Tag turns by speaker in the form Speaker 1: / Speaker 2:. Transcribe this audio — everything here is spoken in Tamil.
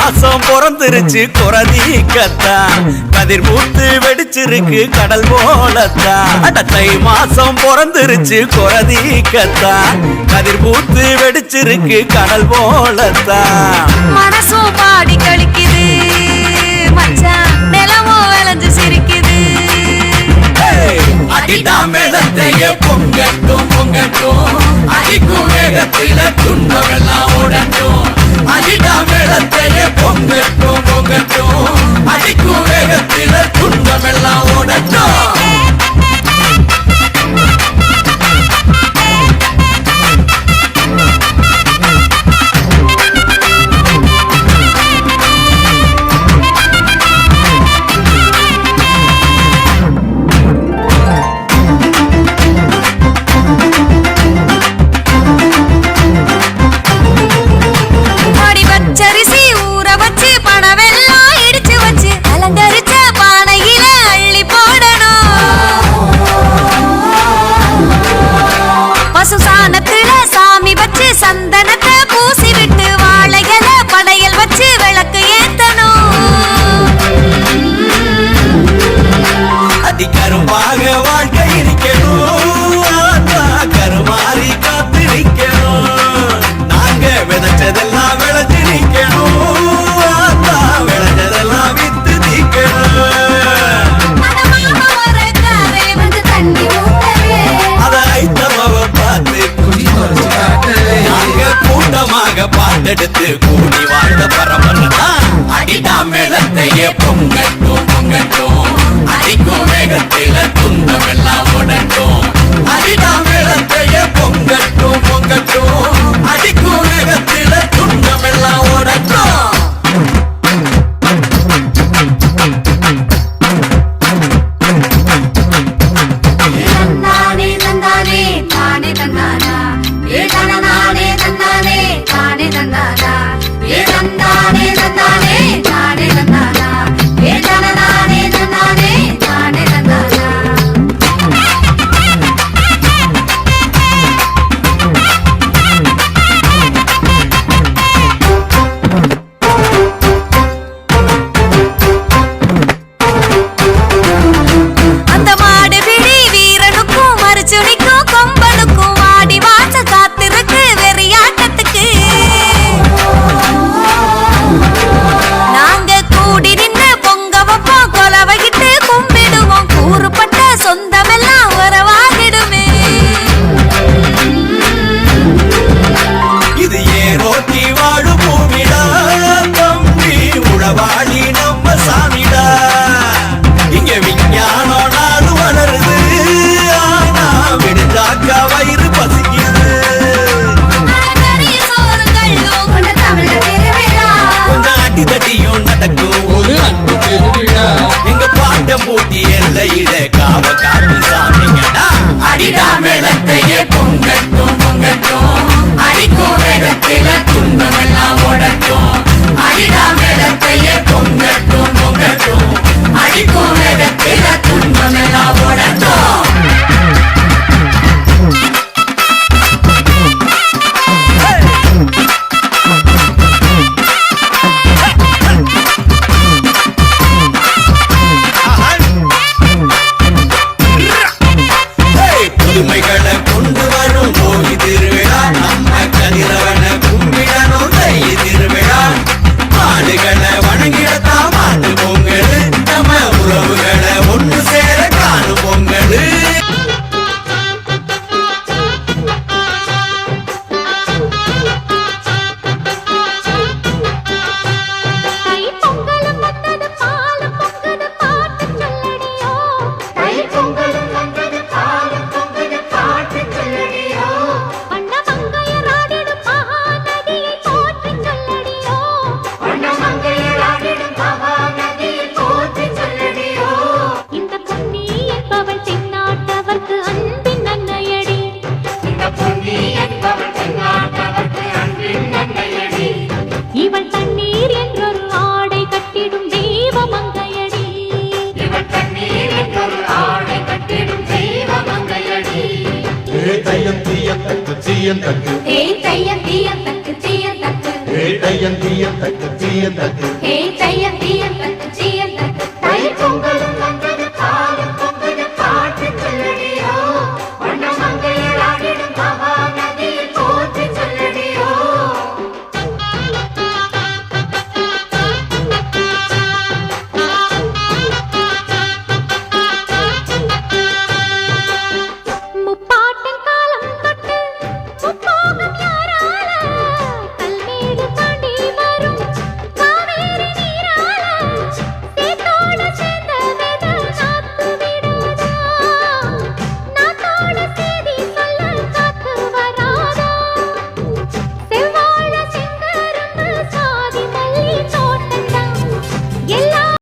Speaker 1: மாசம் பிறந்துருச்சு குறதீக்கத்தான் கதிர் பூத்து வெடிச்சிருக்கு கடல் போலத்தான் தை மாசம் பிறந்துருச்சு குறதீக்கத்தான் கதிர் பூத்து வெடிச்சிருக்கு கடல் போலத்தான்
Speaker 2: மனசும் பாடி கழிக்குது மச்சான் நிலமும் விளைஞ்சு சிரிக்குது
Speaker 1: அடிடா மேளத்தையே பொங்கட்டும் பொங்கட்டும் அடிக்கும் வேகத்தில துன்பமெல்லாம் ஓடட்டும் அடிடா மேளத்தையே பொங்கட்டும் பொங்கட்டும் அடிக்கும் வேகத்தில துன்பமெல்லாம் ஓடட்டும் சந்தனத்தை பூசி விட்டு வாழையில படையல் வச்சு விளக்கு ஏத்தணும் அதிகருமாக வாழ்க்கை இருக்கணும் கருமாறி காத்திருக்கணும் நாங்க விதைச்சதெல்லாம் விளைஞ்சிருக்கணும் விளைஞ்சதெல்லாம் வித்து தீக்கணும் அதை ஐத்தமாவ பார்த்து கூட்டமாக பாட்டெடுத்து கூடி வாழ்ந்த பரமன்னா அடிடா மேளத்தையே பொங்கட்டும் பொங்கட்டும் அடிக்கும் வேகத்தில துன்பமெல்லாம் ஓடட்டும் அடிடா மேளத்தையே பொங்கட்டும் பொங்கட்டும் அடிக்கும் வேகத்தில துன்பமெல்லாம் ஓடட்டும் எங்க பாட்ட பூட்டி எல்லையில காவ காத்து சாமிங்கடா அடிடா மேளத்தையே பொங்கட்டும் பொங்கட்டும் அடிக்கும் வேகத்தில துன்பமெல்லாம் ஓடட்டும் அடிடா மேளத்தையே பொங்கட்டும் பொங்கட்டும் அடிக்கும் வேகத்தில துன்பமெல்லாம் ஓடட்டும் புதுமைகளை கொண்டு வரும் போய் திருவிழா நம்ம கதிரவன கும்பிடணும் தை திருவிழா மாடுகளை வணங்கிடத்தான் மாட்டு பொங்கல் நம்ம உறவுகளை ஒன்று சேர காணும் பொங்கல்
Speaker 3: தையம் தீயம் தக்கு தையம் தீயம் தக்கு தீயம் தக்கு
Speaker 4: ஹே தையம் தீயம் தக்கு